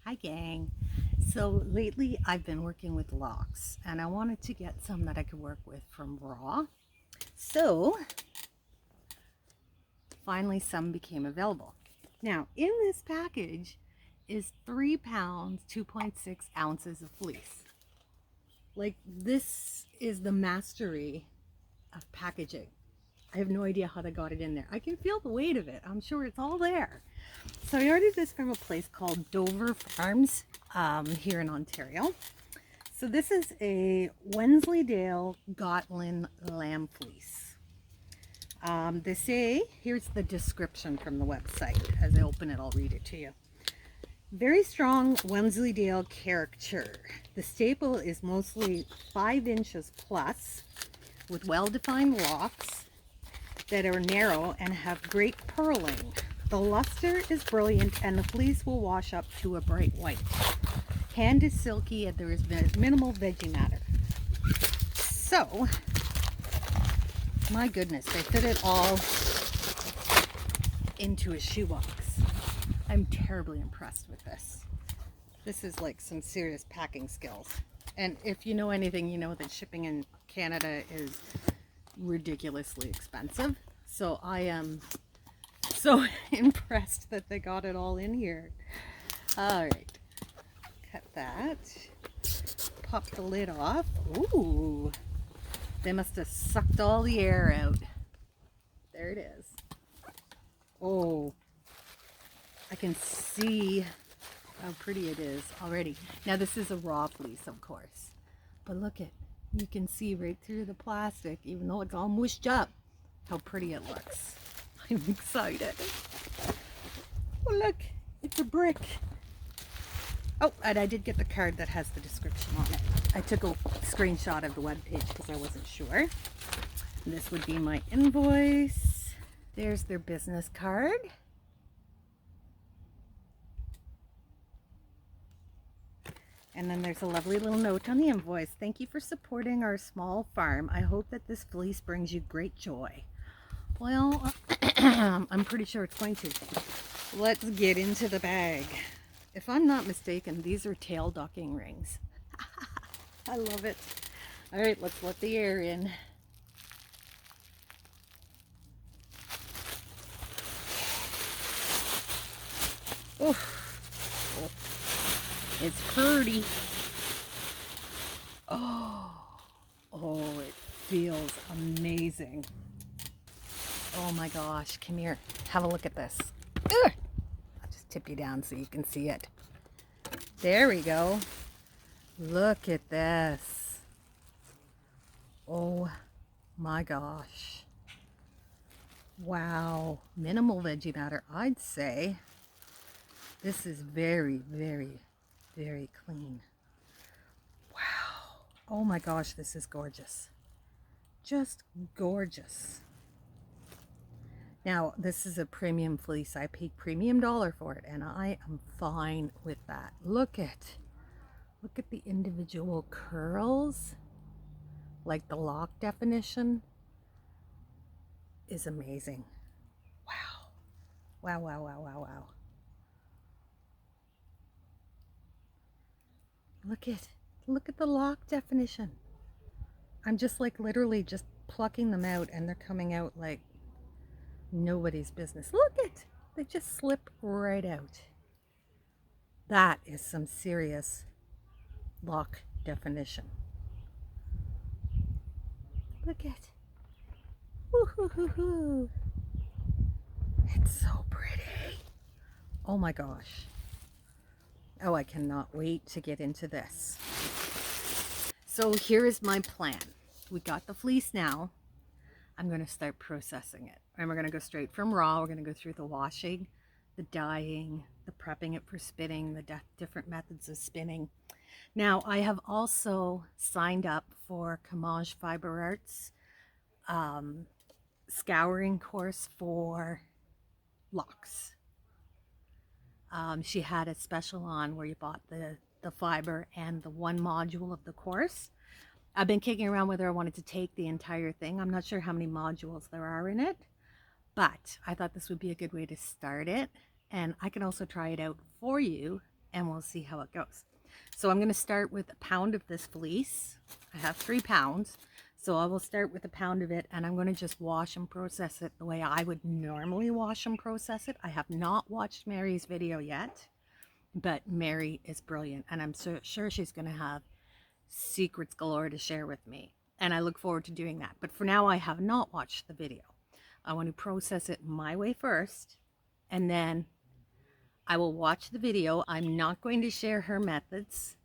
Hi gang. So lately I've been working with locks and I wanted to get some that I could work with from raw. So finally some became available. Now in this package is 3 pounds, 2.6 ounces of fleece. Like this is the mastery of packaging. I have no idea how they got it in there. I can feel the weight of it. I'm sure it's all there. So I ordered this from a place called Dover Farms here in Ontario. So this is a Wensleydale Gotland lamb fleece. They say, here's the description from the website. As I open it, I'll read it to you. Very strong Wensleydale character. The staple is mostly 5 inches plus with well-defined locks that are narrow and have great purling. The luster is brilliant and the fleece will wash up to a bright white. Hand is silky and there is minimal veggie matter. So, my goodness, they fit it all into a shoebox. I'm terribly impressed with this. This is like some serious packing skills. And if you know anything, you know that shipping in Canada is ridiculously expensive. So I am so impressed that they got it all in here. All right. Cut that. Pop the lid off. Ooh, they must have sucked all the air out. There it is. Oh, I can see how pretty it is already. Now this is a raw fleece, of course, but look at, you can see right through the plastic, even though it's all mushed up, how pretty it looks. I'm excited. Oh look, it's a brick. Oh, and I did get the card that has the description on it. I took a screenshot of the webpage because I wasn't sure. This would be my invoice. There's their business card. And then there's a lovely little note on the invoice. Thank you for supporting our small farm. I hope that this fleece brings you great joy. Well, I'm pretty sure it's going to. Let's get into the bag. If I'm not mistaken, these are tail docking rings. I love it. All right, let's let the air in. Oh, it's pretty. Oh, it feels amazing. Oh my gosh, come here. Have a look at this. Ugh. I'll just tip you down so you can see it. There we go. Look at this. Oh my gosh. Wow. Minimal veggie matter, I'd say. This is very, very, very clean. Wow. Oh my gosh, this is gorgeous. Just gorgeous. Now, this is a premium fleece. I paid premium dollar for it, and I am fine with that. Look at the individual curls. Like the lock definition is amazing. Wow. Wow, wow, wow, wow, wow. Look at the lock definition. I'm just like literally just plucking them out and they're coming out like nobody's business. Look at, they just slip right out. That is some serious lock definition. Look at, woo-hoo-hoo-hoo. It's so pretty. Oh my gosh. Oh, I cannot wait to get into this. So here is my plan. We got the fleece now. I'm going to start processing it. And we're going to go straight from raw. We're going to go through the washing, the dyeing, the prepping it for spinning, the different methods of spinning. Now, I have also signed up for Kamaj Fiber Arts scouring course for locks. She had a special on where you bought the fiber and the one module of the course. I've been kicking around whether I wanted to take the entire thing. I'm not sure how many modules there are in it, but I thought this would be a good way to start it. And I can also try it out for you and we'll see how it goes. So I'm going to start with a pound of this fleece. I have 3 pounds. So I will start with a pound of it, and I'm going to just wash and process it the way I would normally wash and process it. I have not watched Mary's video yet, but Mary is brilliant, and I'm so sure she's going to have secrets galore to share with me. And I look forward to doing that. But for now, I have not watched the video. I want to process it my way first, and then I will watch the video. I'm not going to share her methods.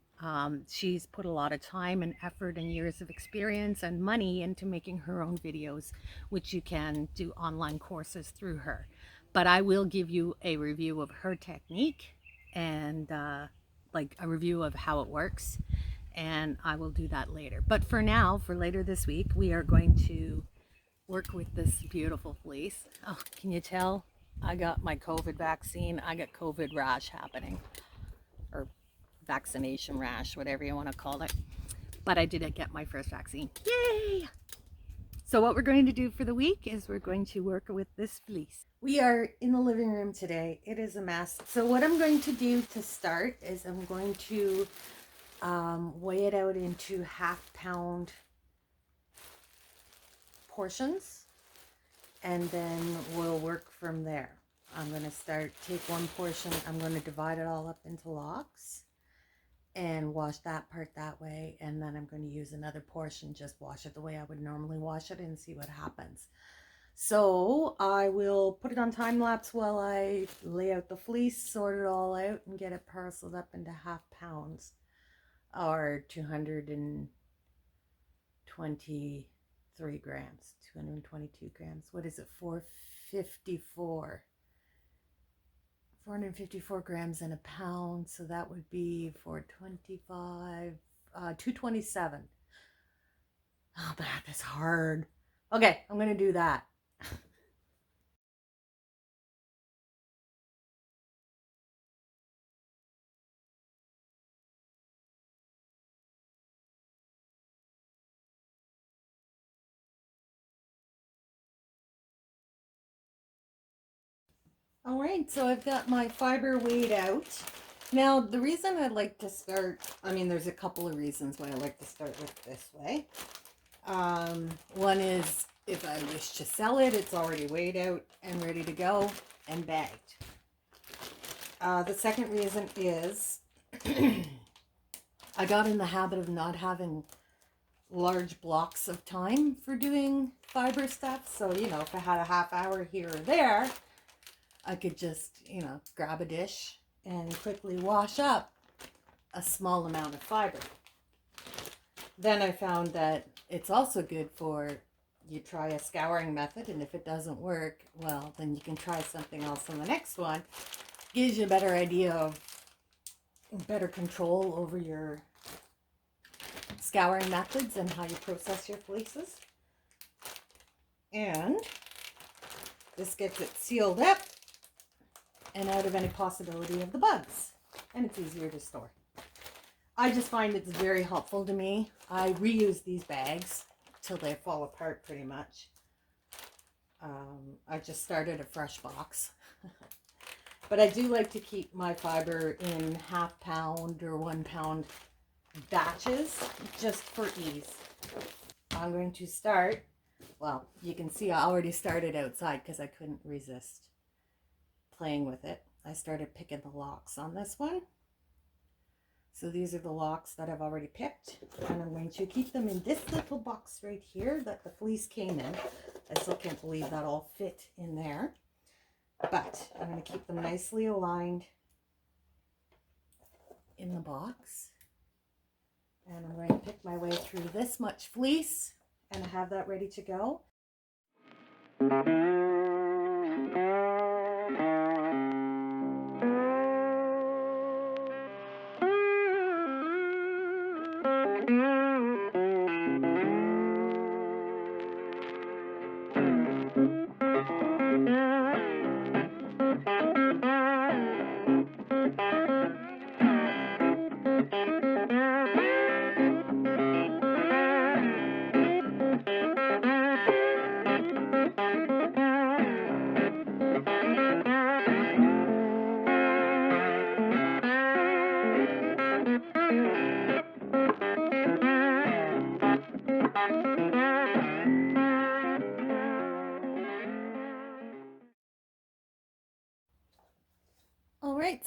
She's put a lot of time and effort and years of experience and money into making her own videos, which you can do online courses through her. But I will give you a review of her technique and like a review of how it works. And I will do that later. But for now, for later this week, we are going to work with this beautiful fleece. Oh, can you tell? I got my COVID vaccine. I got COVID rash happening, or vaccination rash, whatever you want to call it. But I did get my first vaccine. Yay! So what we're going to do for the week is we're going to work with this fleece. We are in the living room today. It is a mess. So what I'm going to do to start is I'm going to weigh it out into half-pound portions, and then we'll work from there. I'm going to take one portion, I'm going to divide it all up into locks and wash that part that way, and then I'm going to use another portion, just wash it the way I would normally wash it and see what happens. So I will put it on time lapse while I lay out the fleece, sort it all out, and get it parceled up into half pounds, or 223 grams, 222 grams. What is it? 454 grams in a pound. So that would be 425, 227. Oh, math is hard. Okay, I'm going to do that. All right, so I've got my fiber weighed out. Now, the reason I like to start, I mean, there's a couple of reasons why I like to start with this way. One is if I wish to sell it, it's already weighed out and ready to go and bagged. The second reason is I got in the habit of not having large blocks of time for doing fiber stuff. So, you know, if I had a half hour here or there, I could just, you know, grab a dish and quickly wash up a small amount of fiber. Then I found that it's also good for, you try a scouring method, and if it doesn't work, well, then you can try something else on the next one. Gives you a better idea of, better control over your scouring methods and how you process your fleeces. And this gets it sealed up and out of any possibility of the bugs, and it's easier to store. I just find it's very helpful to me. I reuse these bags till they fall apart pretty much. I just started a fresh box. But I do like to keep my fiber in half-pound or 1 pound batches, just for ease. I'm going to start, well, you can see I already started outside because I couldn't resist playing with it. I started picking the locks on this one. So these are the locks that I've already picked, and I'm going to keep them in this little box right here that the fleece came in. I still can't believe that all fit in there, but I'm going to keep them nicely aligned in the box. And I'm going to pick my way through this much fleece, and I have that ready to go.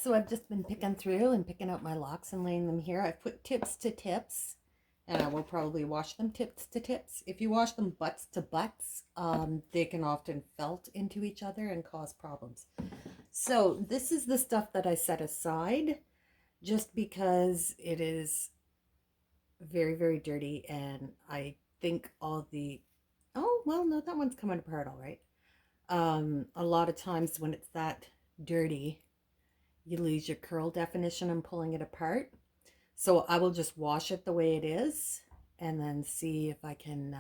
so I've just been picking through and picking out my locks and laying them here. I've put tips to tips, and I will probably wash them tips to tips. If you wash them butts to butts, they can often felt into each other and cause problems. So this is the stuff that I set aside just because it is very, very dirty, and I think all the, oh, well, no, that one's coming apart all right. A lot of times when it's that dirty, you lose your curl definition and pulling it apart. So I will just wash it the way it is and then see if I can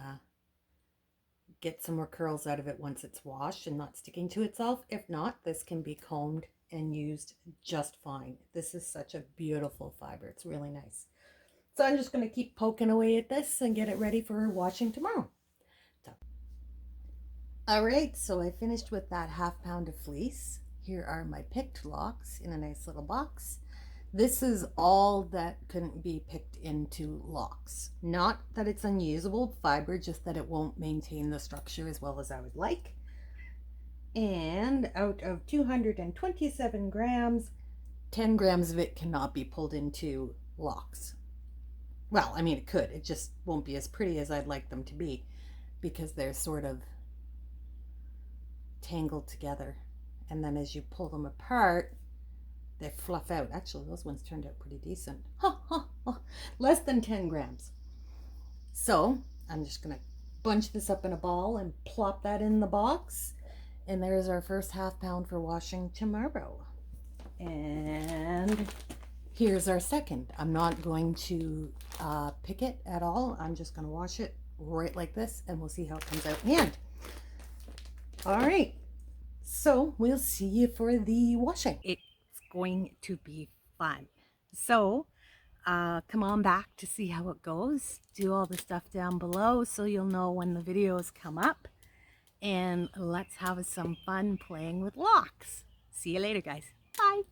get some more curls out of it once it's washed and not sticking to itself. If not, this can be combed and used just fine. This is such a beautiful fiber. It's really nice. So I'm just going to keep poking away at this and get it ready for washing tomorrow. All right, so I finished with that ½ pound of fleece. Here are my picked locks in a nice little box. This is all that couldn't be picked into locks. Not that it's unusable fiber, just that it won't maintain the structure as well as I would like. And out of 227 grams, 10 grams of it cannot be pulled into locks. Well, I mean, it could. It just won't be as pretty as I'd like them to be because they're sort of tangled together. And then as you pull them apart, they fluff out. Actually, those ones turned out pretty decent. Less than 10 grams. So I'm just going to bunch this up in a ball and plop that in the box. And there's our first ½ pound for washing tomorrow. And here's our second. I'm not going to pick it at all. I'm just going to wash it right like this, and we'll see how it comes out in the end. All right. So we'll see you for the washing. It's going to be fun. So come on back to see how it goes. Do all the stuff down below so you'll know when the videos come up. And let's have some fun playing with locks. See you later, guys. Bye.